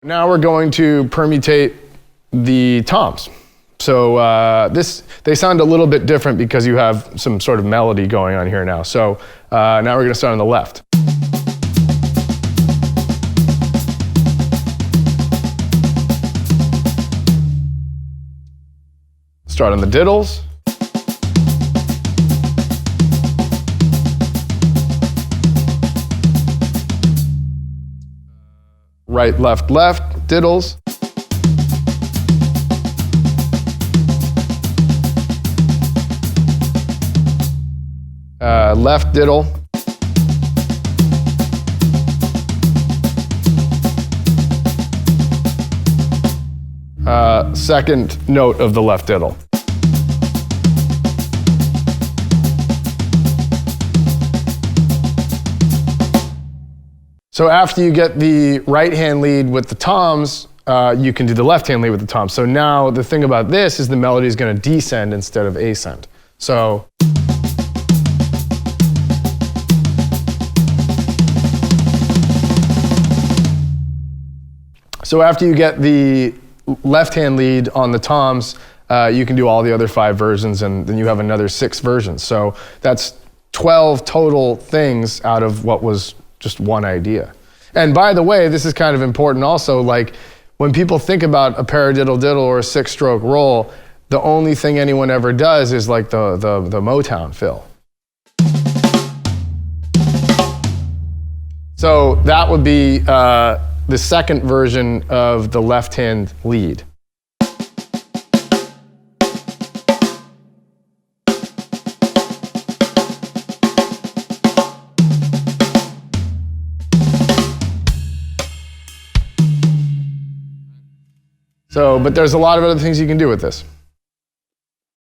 Now we're going to permutate the toms. So they sound a little bit different because you have some sort of melody going on here now. So now we're going to start on the left. Start on the diddles. Right, left, left, diddles. Left diddle. Second note of the left diddle. So after you get the right hand lead with the toms, you can do the left hand lead with the toms. So now the thing about this is the melody is going to descend instead of ascend. So after you get the left hand lead on the toms, you can do all the other 5 versions, and then you have another 6 versions. So that's 12 total things out of what was just one idea. And by the way, this is kind of important also, like when people think about a paradiddle-diddle or a 6-stroke roll, the only thing anyone ever does is like the Motown fill. So that would be the second version of the left-hand lead. But there's a lot of other things you can do with this.